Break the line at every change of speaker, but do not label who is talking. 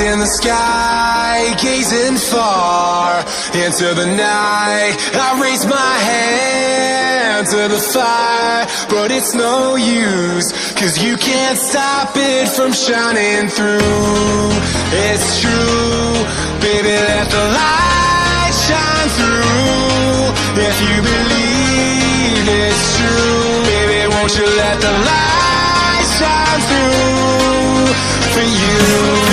in the sky, gazing far into the night. I raise my hand to the fire, but it's no use, 'cause you can't stop it from shining through. It's true, baby, let the light shine through. If you believe it's true, baby, won't you let the light shine through for you?